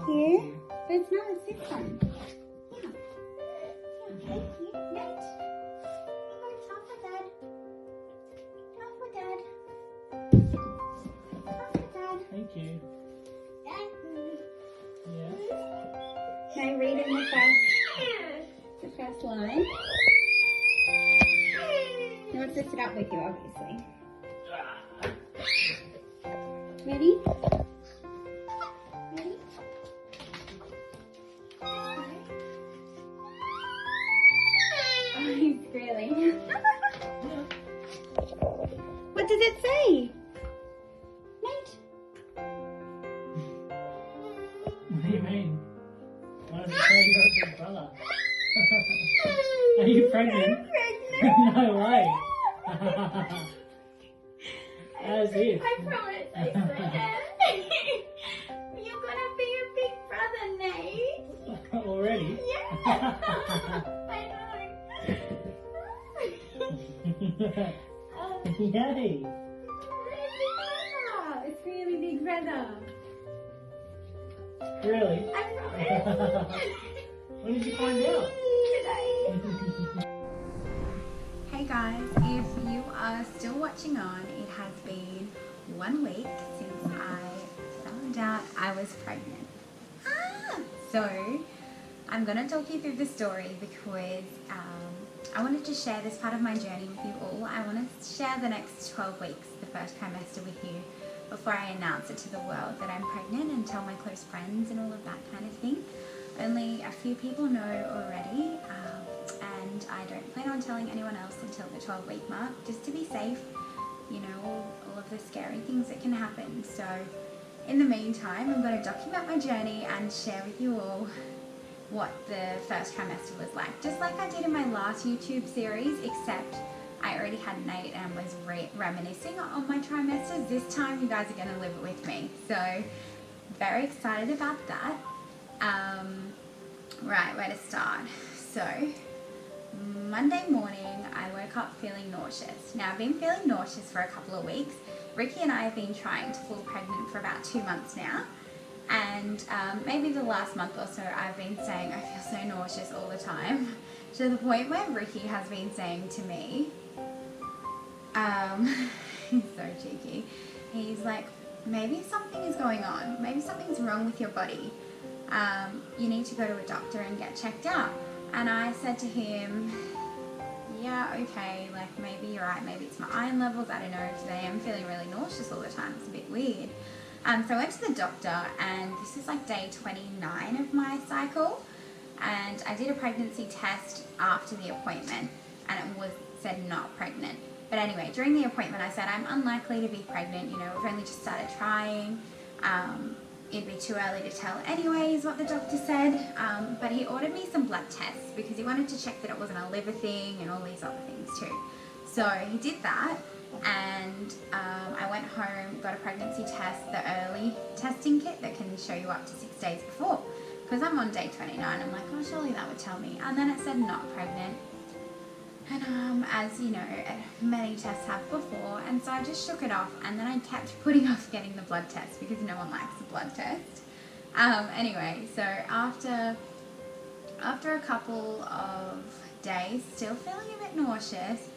you. But it's not, it's this one. Yeah. Thank you. Nate. Talk for Dad. Talk for Dad. Talk for Dad. Thank you. Yeah. Can I read in the first line? He wants to sit up with you, obviously. Ready? Ready? Oh, he's squealing. What does it say? Nate? What do you mean? Why does it say you're a big brother? Are you pregnant? I'm pregnant. No way. As if. I promise, I swear. You're gonna be a big brother, Nate. Already? Yeah. I know. Yay. It's really big brother. Really? I promise. When did you find out? Hey guys, if you are still watching on, it has been 1 week since I found out I was pregnant. So I'm going to talk you through the story because I wanted to share this part of my journey with you all. I want to share the next 12 weeks, the first trimester with you before I announce it to the world that I'm pregnant and tell my close friends and all of that kind of thing. Only a few people know already, and I don't plan on telling anyone else until the 12-week mark, just to be safe, you know, all of the scary things that can happen. So in the meantime, I'm going to document my journey and share with you all what the first trimester was like, just like I did in my last YouTube series, except I already had Nate and was reminiscing on my trimesters. This time you guys are going to live it with me, so very excited about that. Right, where to start? So Monday morning I woke up feeling nauseous. Now I've been feeling nauseous for a couple of weeks. Ricky and I have been trying to fall pregnant for about 2 months now, and maybe the last month or so I've been saying I feel so nauseous all the time, to the point where Ricky has been saying to me, he's so cheeky, he's like, maybe something is going on, maybe something's wrong with your body, you need to go to a doctor and get checked out. And I said to him, yeah, okay, like maybe you're right, maybe it's my iron levels, I don't know, today I'm feeling really nauseous all the time, it's a bit weird. So I went to the doctor, and this is like day 29 of my cycle, and I did a pregnancy test after the appointment, and it was said not pregnant. But anyway, during the appointment I said I'm unlikely to be pregnant, you know, we've only just started trying, it'd be too early to tell anyways, what the doctor said, but he ordered me some blood tests because he wanted to check that it wasn't a liver thing and all these other things too. So he did that, and I went home, got a pregnancy test, the early testing kit that can show you up to 6 days before, because I'm on day 29, I'm like, oh, surely that would tell me, and then it said not pregnant. And as you know, many tests have before, and so I just shook it off, and then I kept putting off getting the blood test because no one likes the blood test. Anyway, so after a couple of days, still feeling a bit nauseous,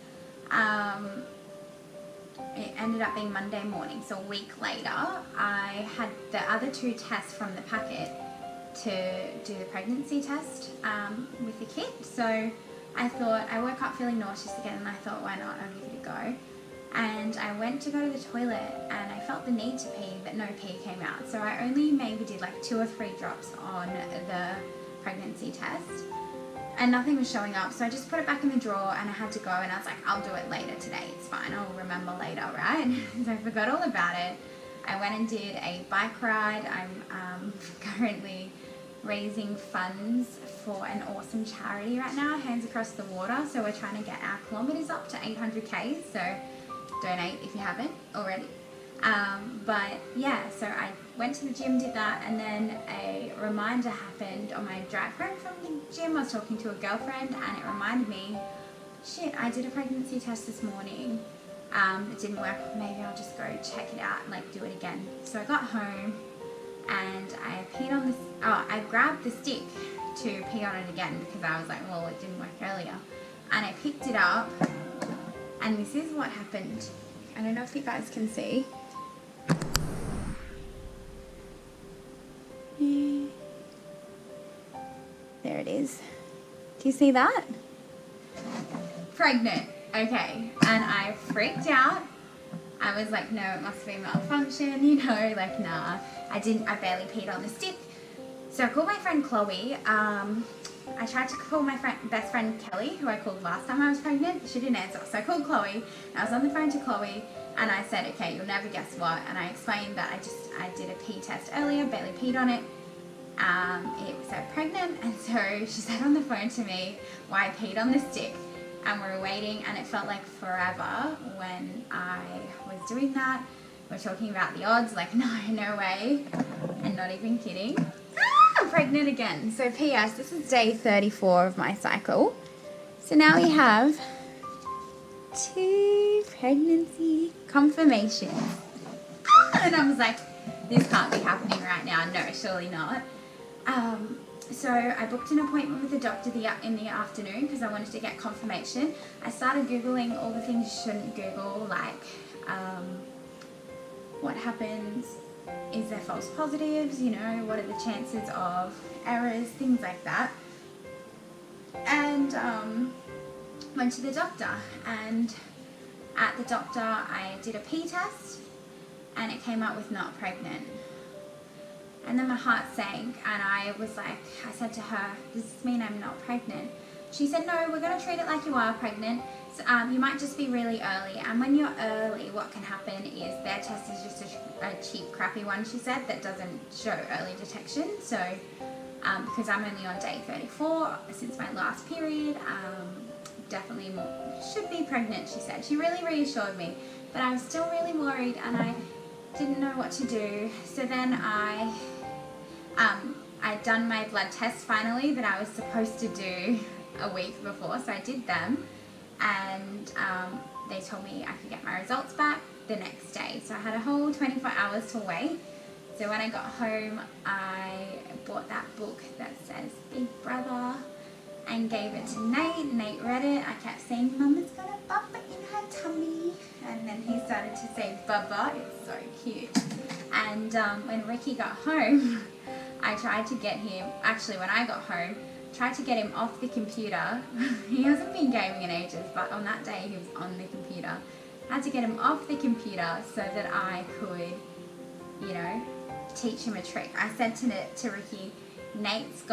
it ended up being Monday morning, so a week later, I had the other 2 tests from the packet to do the pregnancy test with the kit. So I thought, I woke up feeling nauseous again, and I thought, why not, I'll give it a go. And I went to go to the toilet, and I felt the need to pee, but no pee came out. So I only maybe did like 2 or 3 drops on the pregnancy test, and nothing was showing up. So I just put it back in the drawer, and I had to go, and I was like, I'll do it later today, it's fine, I'll remember later, right? So I forgot all about it. I went and did a bike ride. I'm currently raising funds for an awesome charity right now, Hands Across the Water. So we're trying to get our kilometers up to 800k, so donate if you haven't already. But yeah, so I went to the gym, did that, and then a reminder happened on my drive home from the gym. I was talking to a girlfriend, and it reminded me, shit, I did a pregnancy test this morning. It didn't work, maybe I'll just go check it out and like do it again. So I got home, and I peed on this, I grabbed the stick to pee on it again because I was like, well, it didn't work earlier. And I picked it up, and this is what happened. I don't know if you guys can see. There it is. Do you see that? Pregnant. Okay. And I freaked out. I was like, no, it must be malfunction, you know, like, nah. I barely peed on the stick. So I called my friend Chloe. I tried to call my best friend Kelly, who I called last time I was pregnant. She didn't answer. So I called Chloe. I was on the phone to Chloe, and I said, okay, you'll never guess what. And I explained that I did a pee test earlier, barely peed on it. It was so pregnant, and so she said on the phone to me why I peed on the stick. And we were waiting, and it felt like forever when I was doing that. We're talking about the odds, like, no way, and not even kidding. I'm pregnant again. So P.S. this is day 34 of my cycle. So now we have 2 pregnancy confirmations. And I was like, this can't be happening right now. No, surely not. So I booked an appointment with the doctor in the afternoon because I wanted to get confirmation. I started Googling all the things you shouldn't Google, like what happens, is there false positives, you know, what are the chances of errors, things like that. And went to the doctor, and at the doctor I did a pee test, and it came out with not pregnant. And then my heart sank, and I said to her, does this mean I'm not pregnant? She said, no, we're going to treat it like you are pregnant. So, you might just be really early. And when you're early, what can happen is their test is just a cheap, crappy one, she said, that doesn't show early detection. So, because I'm only on day 34 since my last period, definitely should be pregnant, she said. She really reassured me, but I was still really worried, and I didn't know what to do. So then I'd done my blood tests finally that I was supposed to do a week before, so I did them, and they told me I could get my results back the next day. So I had a whole 24 hours to wait. So when I got home, I bought that book that says Big Brother and gave it to Nate. Nate read it. I kept saying, Mama's got a bubba in her tummy. And then he started to say Bubba. It's so cute. And when Ricky got home, I tried to get him, actually when I got home, tried to get him off the computer. He hasn't been gaming in ages, but on that day he was on the computer. I had to get him off the computer so that I could, you know, teach him a trick. I said to Ricky, Nate's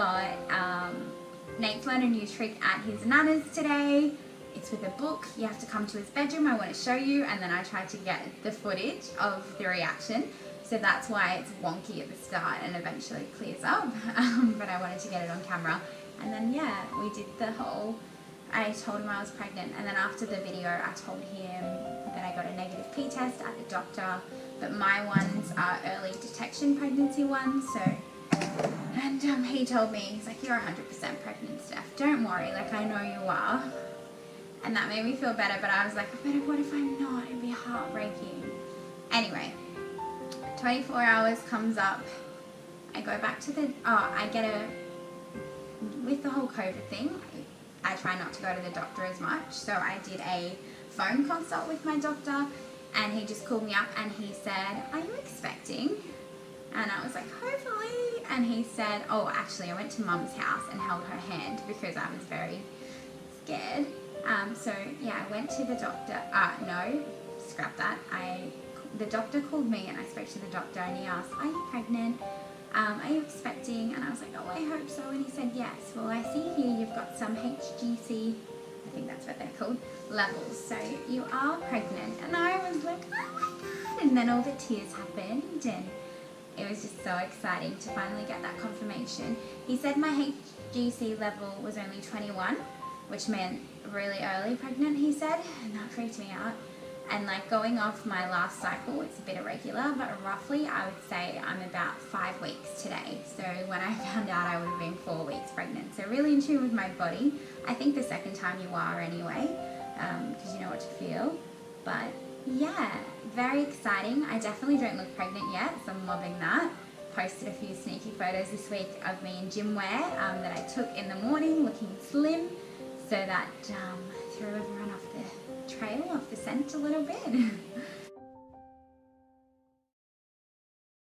learned a new trick at his nana's today. It's with a book. You have to come to his bedroom. I want to show you. And then I tried to get the footage of the reaction. So that's why it's wonky at the start and eventually clears up. But I wanted to get it on camera. And then, yeah, we did the whole, I told him I was pregnant. And then after the video, I told him that I got a negative pee test at the doctor. But my ones are early detection pregnancy ones. So, and he told me, he's like, you're 100% pregnant, Steph. Don't worry, like, I know you are. And that made me feel better. But I was like, but what if I'm not? It'd be heartbreaking. Anyway. 24 hours comes up, I go back to with the whole COVID thing, I try not to go to the doctor as much, so I did a phone consult with my doctor, and he just called me up and he said, are you expecting? And I was like, hopefully. And he said, oh, actually I went to Mum's house and held her hand because I was very scared. So yeah, I went to the doctor, no, scrap that, the doctor called me and I spoke to the doctor and he asked, are you pregnant? Are you expecting? And I was like, oh, I hope so. And he said, yes. Well, I see here you've got some HGC, I think that's what they're called, levels. So you are pregnant. And I was like, oh my God. And then all the tears happened and it was just so exciting to finally get that confirmation. He said my HGC level was only 21, which meant really early pregnant, he said. And that freaked me out. And like going off my last cycle, it's a bit irregular, but roughly I would say I'm about 5 weeks today. So when I found out I would have been 4 weeks pregnant. So really in tune with my body. I think the second time you are anyway, because you know what to feel. But yeah, very exciting. I definitely don't look pregnant yet, so I'm loving that. posted a few sneaky photos this week of me in gym wear that I took in the morning looking slim, so that threw everyone off the trail, off the scent a little bit.